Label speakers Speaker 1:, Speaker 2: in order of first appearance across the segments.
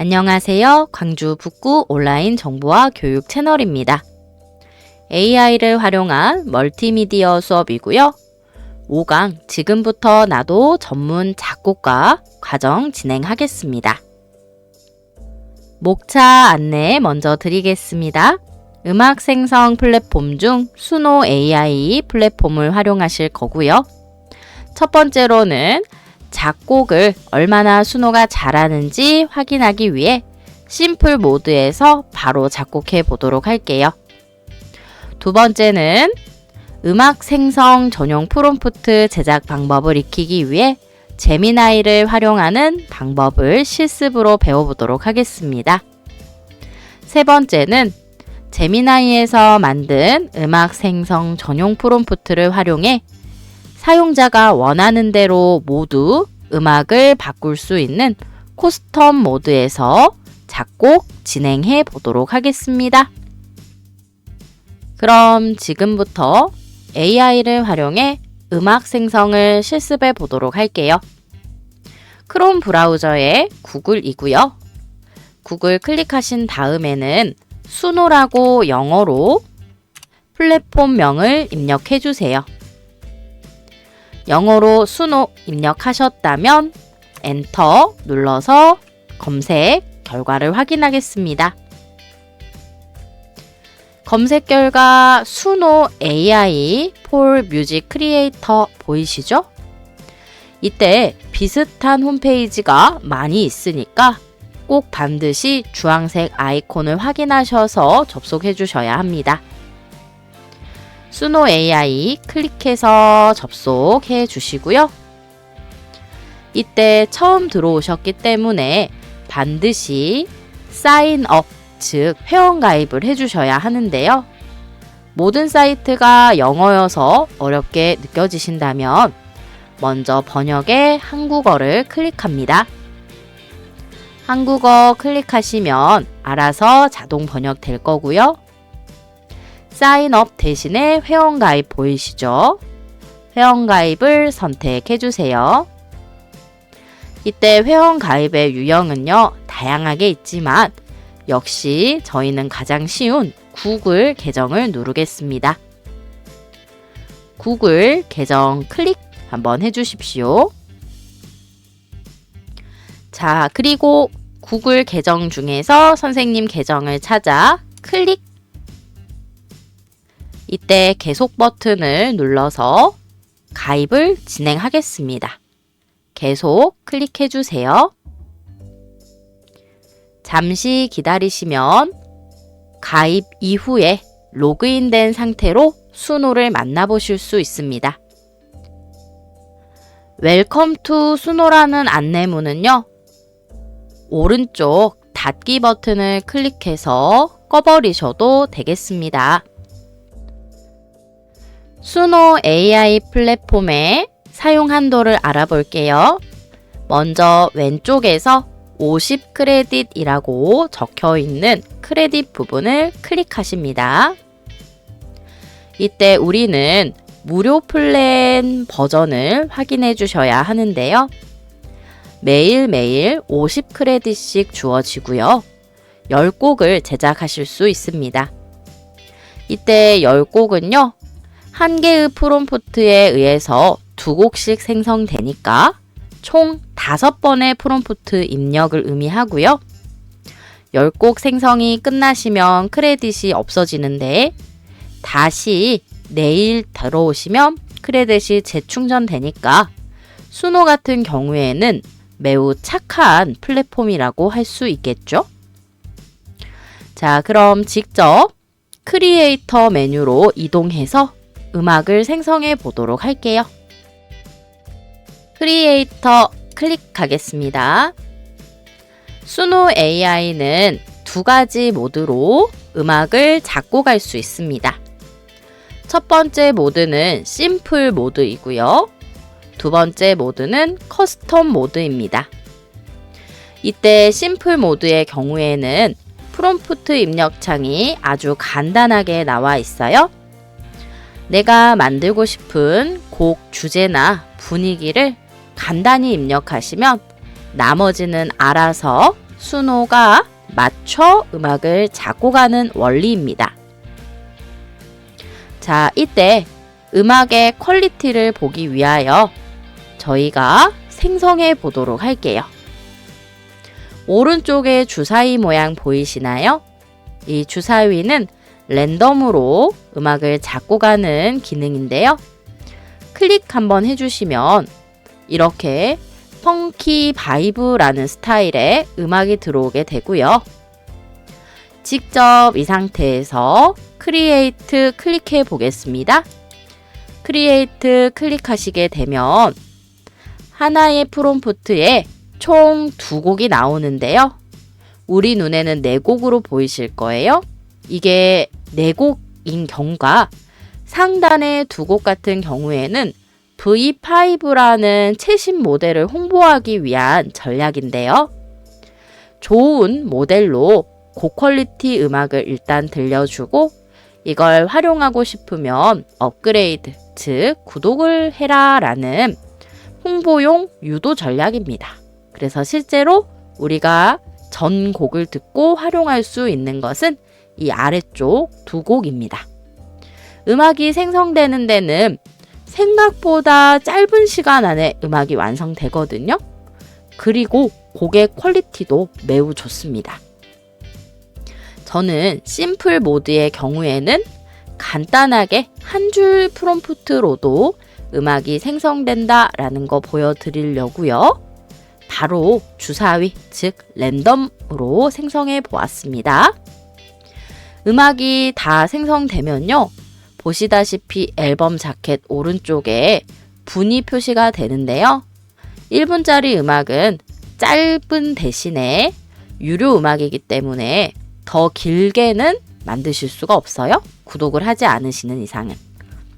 Speaker 1: 안녕하세요. 광주 북구 온라인 정보화 교육 채널입니다. AI를 활용한 멀티미디어 수업이고요. 5강 지금부터 나도 전문 작곡가 과정 진행하겠습니다. 목차 안내 먼저 드리겠습니다. 음악 생성 플랫폼 중 수노 AI 플랫폼을 활용하실 거고요. 첫 번째로는 작곡을 얼마나 수노가 잘하는지 확인하기 위해 심플 모드에서 바로 작곡해 보도록 할게요. 두 번째는 음악 생성 전용 프롬프트 제작 방법을 익히기 위해 제미나이를 활용하는 방법을 실습으로 배워보도록 하겠습니다. 세 번째는 제미나이에서 만든 음악 생성 전용 프롬프트를 활용해 사용자가 원하는 대로 모두 음악을 바꿀 수 있는 커스텀 모드에서 작곡 진행해 보도록 하겠습니다. 그럼 지금부터 AI를 활용해 음악 생성을 실습해 보도록 할게요. 크롬 브라우저에 구글이고요. 구글 클릭하신 다음에는 수노라고 영어로 플랫폼명을 입력해 주세요. 영어로 수노 입력하셨다면 엔터 눌러서 검색 결과를 확인하겠습니다. 검색 결과 수노 AI for 뮤직 크리에이터 보이시죠? 이때 비슷한 홈페이지가 많이 있으니까 꼭 반드시 주황색 아이콘을 확인하셔서 접속해 주셔야 합니다. 수노 AI 클릭해서 접속해 주시고요. 이때 처음 들어오셨기 때문에 반드시 사인업, 즉 회원가입을 해주셔야 하는데요. 모든 사이트가 영어여서 어렵게 느껴지신다면 먼저 번역에 한국어를 클릭합니다. 한국어 클릭하시면 알아서 자동 번역될 거고요. 사인업 대신에 회원가입 보이시죠? 회원가입을 선택해 주세요. 이때 회원가입의 유형은요, 다양하게 있지만 역시 저희는 가장 쉬운 구글 계정을 누르겠습니다. 구글 계정 클릭 한번 해주십시오. 자, 그리고 구글 계정 중에서 선생님 계정을 찾아 클릭. 이때 계속 버튼을 눌러서 가입을 진행하겠습니다. 계속 클릭해 주세요. 잠시 기다리시면 가입 이후에 로그인된 상태로 수노를 만나보실 수 있습니다. 웰컴 투 수노라는 안내문은요, 오른쪽 닫기 버튼을 클릭해서 꺼버리셔도 되겠습니다. 수노 AI 플랫폼의 사용 한도를 알아볼게요. 먼저 왼쪽에서 50 크레딧이라고 적혀 있는 크레딧 부분을 클릭하십니다. 이때 우리는 무료 플랜 버전을 확인해 주셔야 하는데요. 매일매일 50 크레딧씩 주어지고요. 10곡을 제작하실 수 있습니다. 이때 10곡은요. 한 개의 프롬프트에 의해서 2곡씩 생성되니까 총 5번의 프롬프트 입력을 의미하고요. 10곡 생성이 끝나시면 크레딧이 없어지는데 다시 내일 들어오시면 크레딧이 재충전되니까 수노 같은 경우에는 매우 착한 플랫폼이라고 할 수 있겠죠? 자, 그럼 직접 크리에이터 메뉴로 이동해서 음악을 생성해 보도록 할게요. 크리에이터 클릭하겠습니다. 수노 AI는 두 가지 모드로 음악을 작곡할 수 있습니다. 첫 번째 모드는 심플 모드이고요. 두 번째 모드는 커스텀 모드입니다. 이때 심플 모드의 경우에는 프롬프트 입력창이 아주 간단하게 나와 있어요. 내가 만들고 싶은 곡 주제나 분위기를 간단히 입력하시면 나머지는 알아서 수노가 맞춰 음악을 작곡하는 원리입니다. 자, 이때 음악의 퀄리티를 보기 위하여 저희가 생성해 보도록 할게요. 오른쪽에 주사위 모양 보이시나요? 이 주사위는 랜덤으로 음악을 작곡하는 기능인데요. 클릭 한번 해주시면 이렇게 펑키 바이브라는 스타일의 음악이 들어오게 되고요. 직접 이 상태에서 크리에이트 클릭해 보겠습니다. 크리에이트 클릭하시게 되면 하나의 프롬프트에 총 2곡이 나오는데요. 우리 눈에는 4곡으로 보이실 거예요. 이게 4곡인 경우가 상단의 2곡 같은 경우에는 V5라는 최신 모델을 홍보하기 위한 전략인데요. 좋은 모델로 고퀄리티 음악을 일단 들려주고 이걸 활용하고 싶으면 업그레이드, 즉 구독을 해라 라는 홍보용 유도 전략입니다. 그래서 실제로 우리가 전 곡을 듣고 활용할 수 있는 것은 이 아래쪽 2곡입니다. 음악이 생성되는 데는 생각보다 짧은 시간 안에 음악이 완성되거든요. 그리고 곡의 퀄리티도 매우 좋습니다. 저는 심플 모드의 경우에는 간단하게 한 줄 프롬프트로도 음악이 생성된다 라는 거 보여드리려고요. 바로 주사위, 즉 랜덤으로 생성해 보았습니다. 음악이 다 생성되면요. 보시다시피 앨범 자켓 오른쪽에 분위 표시가 되는데요. 1분짜리 음악은 짧은 대신에 유료 음악이기 때문에 더 길게는 만드실 수가 없어요. 구독을 하지 않으시는 이상은.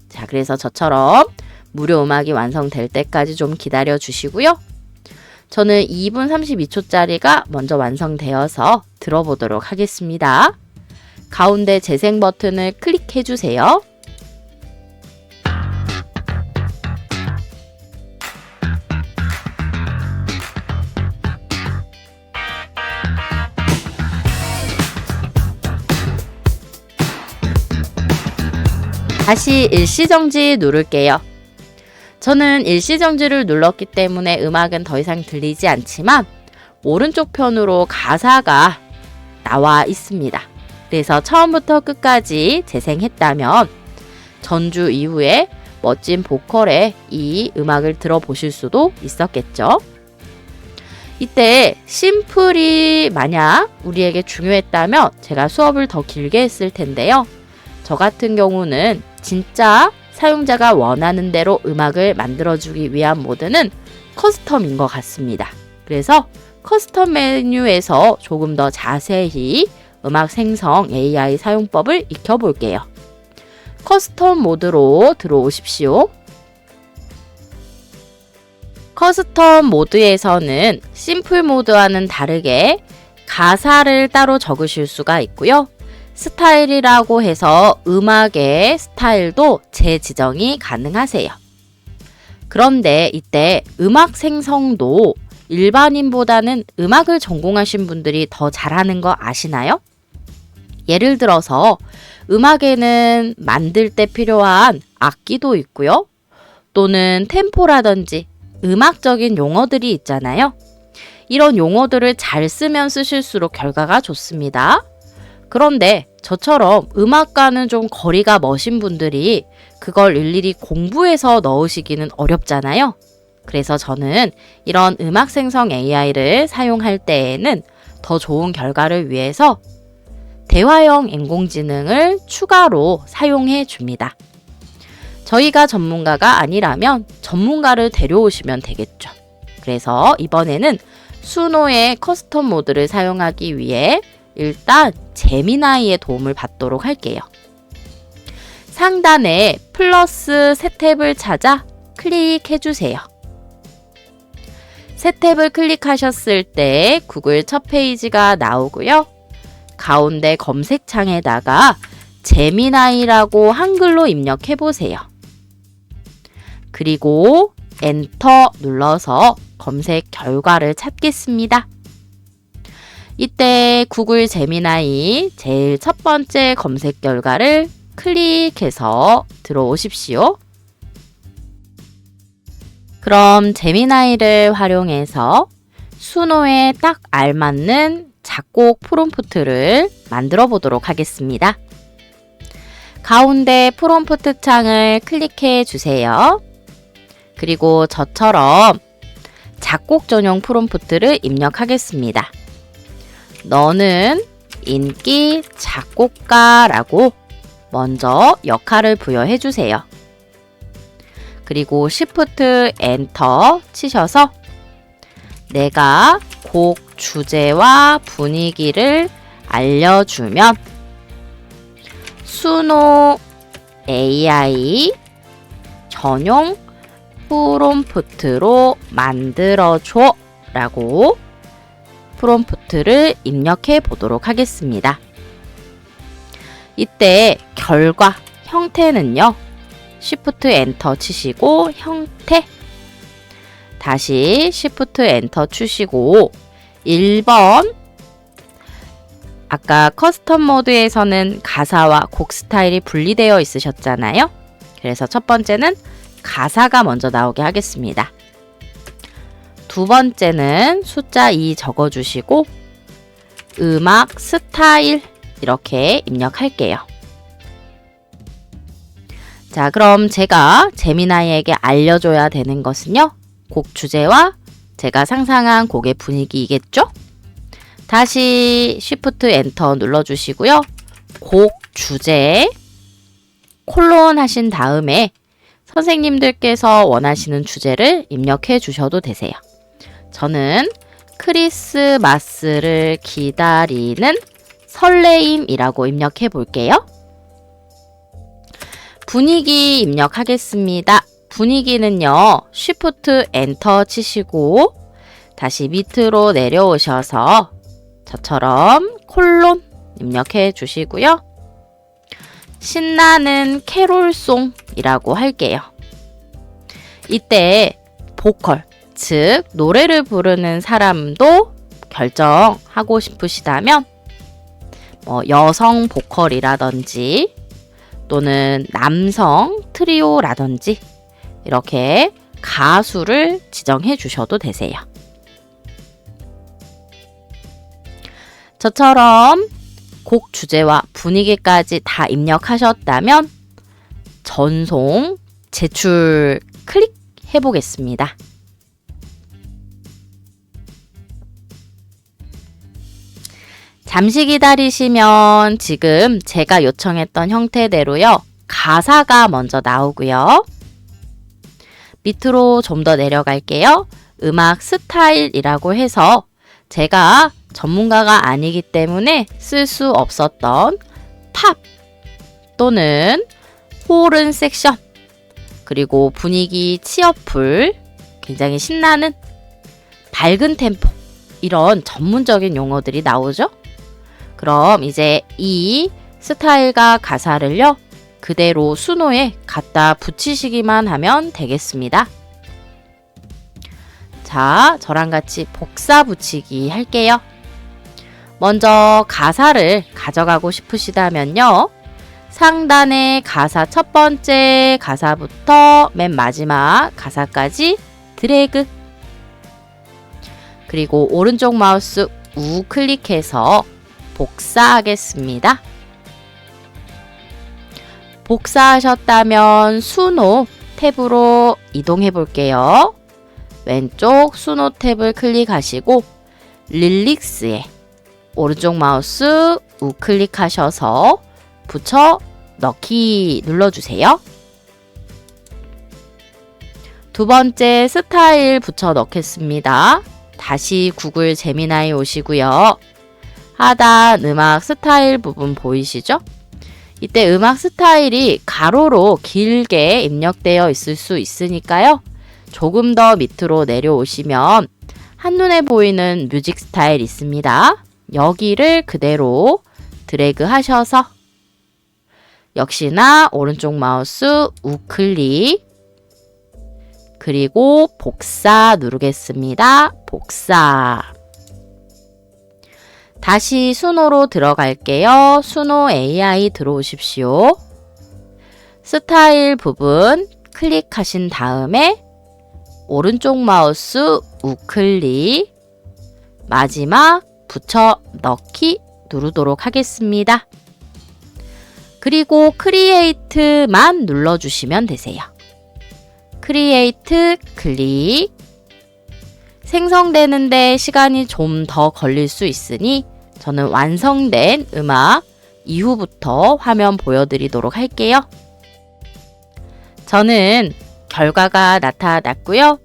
Speaker 1: 자, 그래서 저처럼 무료 음악이 완성될 때까지 좀 기다려 주시고요. 저는 2분 32초짜리가 먼저 완성되어서 들어보도록 하겠습니다. 가운데 재생 버튼을 클릭해 주세요. 다시 일시정지 누를게요. 저는 일시정지를 눌렀기 때문에 음악은 더 이상 들리지 않지만 오른쪽 편으로 가사가 나와 있습니다. 그래서 처음부터 끝까지 재생했다면 전주 이후에 멋진 보컬의 이 음악을 들어보실 수도 있었겠죠. 이때 심플이 만약 우리에게 중요했다면 제가 수업을 더 길게 했을 텐데요. 저 같은 경우는 진짜 사용자가 원하는 대로 음악을 만들어주기 위한 모드는 커스텀인 것 같습니다. 그래서 커스텀 메뉴에서 조금 더 자세히 음악 생성 AI 사용법을 익혀볼게요. 커스텀 모드로 들어오십시오. 커스텀 모드에서는 심플 모드와는 다르게 가사를 따로 적으실 수가 있고요. 스타일이라고 해서 음악의 스타일도 재지정이 가능하세요. 그런데 이때 음악 생성도 일반인보다는 음악을 전공하신 분들이 더 잘하는 거 아시나요? 예를 들어서 음악에는 만들 때 필요한 악기도 있고요. 또는 템포라든지 음악적인 용어들이 있잖아요. 이런 용어들을 잘 쓰면 쓰실수록 결과가 좋습니다. 그런데 저처럼 음악과는 좀 거리가 머신 분들이 그걸 일일이 공부해서 넣으시기는 어렵잖아요. 그래서 저는 이런 음악 생성 AI를 사용할 때에는 더 좋은 결과를 위해서 대화형 인공지능을 추가로 사용해 줍니다. 저희가 전문가가 아니라면 전문가를 데려오시면 되겠죠. 그래서 이번에는 수노의 커스텀 모드를 사용하기 위해 일단 제미나이의 도움을 받도록 할게요. 상단에 플러스 새 탭을 찾아 클릭해 주세요. 새 탭을 클릭하셨을 때 구글 첫 페이지가 나오고요. 가운데 검색창에다가 제미나이라고 한글로 입력해 보세요. 그리고 엔터 눌러서 검색 결과를 찾겠습니다. 이때 구글 제미나이 제일 첫 번째 검색 결과를 클릭해서 들어오십시오. 그럼 제미나이를 활용해서 수노에 딱 알맞는 작곡 프롬프트를 만들어 보도록 하겠습니다. 가운데 프롬프트 창을 클릭해 주세요. 그리고 저처럼 작곡 전용 프롬프트를 입력하겠습니다. 너는 인기 작곡가라고 먼저 역할을 부여해 주세요. 그리고 Shift 엔터 치셔서 내가 곡 주제와 분위기를 알려주면 수노 AI 전용 프롬프트로 만들어줘 라고 프롬프트를 입력해 보도록 하겠습니다. 이때 결과 형태는요. Shift 엔터 치시고 형태 다시 Shift 엔터 치시고 1번 아까 커스텀 모드에서는 가사와 곡 스타일이 분리되어 있으셨잖아요. 그래서 첫 번째는 가사가 먼저 나오게 하겠습니다. 두 번째는 숫자 2 적어주시고 음악 스타일 이렇게 입력할게요. 자, 그럼 제가 제미나이에게 알려줘야 되는 것은요. 곡 주제와 제가 상상한 곡의 분위기이겠죠? 다시 Shift 엔터 눌러주시고요. 곡 주제 콜론 하신 다음에 선생님들께서 원하시는 주제를 입력해 주셔도 되세요. 저는 크리스마스를 기다리는 설레임이라고 입력해 볼게요. 분위기 입력하겠습니다. 분위기는요. Shift 엔터 치시고 다시 밑으로 내려오셔서 저처럼 콜론 입력해 주시고요. 신나는 캐롤송이라고 할게요. 이때 보컬, 즉 노래를 부르는 사람도 결정하고 싶으시다면 여성 보컬이라든지 또는 남성 트리오라든지 이렇게 가수를 지정해 주셔도 되세요. 저처럼 곡 주제와 분위기까지 다 입력하셨다면 전송 제출 클릭해 보겠습니다. 잠시 기다리시면 지금 제가 요청했던 형태대로요. 가사가 먼저 나오고요. 밑으로 좀 더 내려갈게요. 음악 스타일이라고 해서 제가 전문가가 아니기 때문에 쓸 수 없었던 팝 또는 호른 섹션 그리고 분위기 치어풀 굉장히 신나는 밝은 템포 이런 전문적인 용어들이 나오죠. 그럼 이제 이 스타일과 가사를요 그대로 수노에 갖다 붙이시기만 하면 되겠습니다. 자, 저랑 같이 복사 붙이기 할게요. 먼저 가사를 가져가고 싶으시다면요. 상단의 가사 첫 번째 가사부터 맨 마지막 가사까지 드래그 그리고 오른쪽 마우스 우클릭해서 복사하겠습니다. 복사하셨다면 수노 탭으로 이동해 볼게요. 왼쪽 수노 탭을 클릭하시고 릴릭스에 오른쪽 마우스 우클릭하셔서 붙여 넣기 눌러주세요. 두 번째 스타일 붙여 넣겠습니다. 다시 구글 제미나이 오시고요. 하단 음악 스타일 부분 보이시죠? 이때 음악 스타일이 가로로 길게 입력되어 있을 수 있으니까요. 조금 더 밑으로 내려오시면 한눈에 보이는 뮤직 스타일 있습니다. 여기를 그대로 드래그 하셔서 역시나 오른쪽 마우스 우클릭 그리고 복사 누르겠습니다. 복사. 다시 수노로 들어갈게요. 수노 AI 들어오십시오. 스타일 부분 클릭하신 다음에 오른쪽 마우스 우클릭, 마지막 붙여 넣기 누르도록 하겠습니다. 그리고 크리에이트만 눌러주시면 되세요. 크리에이트 클릭. 생성되는데 시간이 좀 더 걸릴 수 있으니 저는 완성된 음악 이후부터 화면 보여드리도록 할게요. 저는 결과가 나타났고요.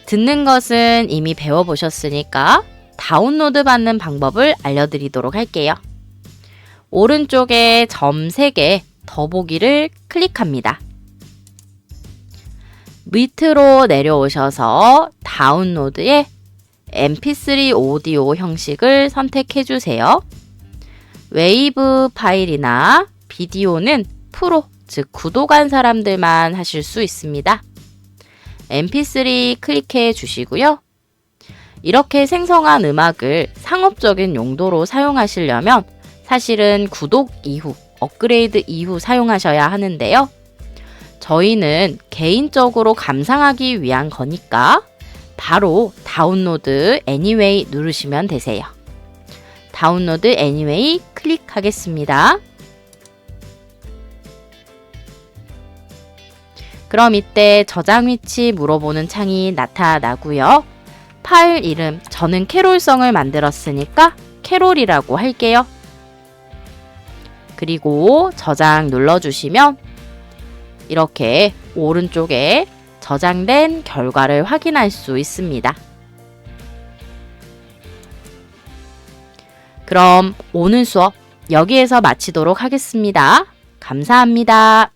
Speaker 1: 듣는 것은 이미 배워보셨으니까 다운로드 받는 방법을 알려드리도록 할게요. 오른쪽에 점 3개 더보기를 클릭합니다. 밑으로 내려오셔서 다운로드에 mp3 오디오 형식을 선택해 주세요. 웨이브 파일이나 비디오는 프로, 즉 구독한 사람들만 하실 수 있습니다. mp3 클릭해 주시고요. 이렇게 생성한 음악을 상업적인 용도로 사용하시려면 사실은 구독 이후, 업그레이드 이후 사용하셔야 하는데요. 저희는 개인적으로 감상하기 위한 거니까 바로 다운로드 애니웨이 누르시면 되세요. 다운로드 애니웨이 클릭하겠습니다. 그럼 이때 저장 위치 물어보는 창이 나타나고요. 파일 이름, 저는 캐롤성을 만들었으니까 캐롤이라고 할게요. 그리고 저장 눌러주시면 이렇게 오른쪽에 저장된 결과를 확인할 수 있습니다. 그럼 오늘 수업 여기에서 마치도록 하겠습니다. 감사합니다.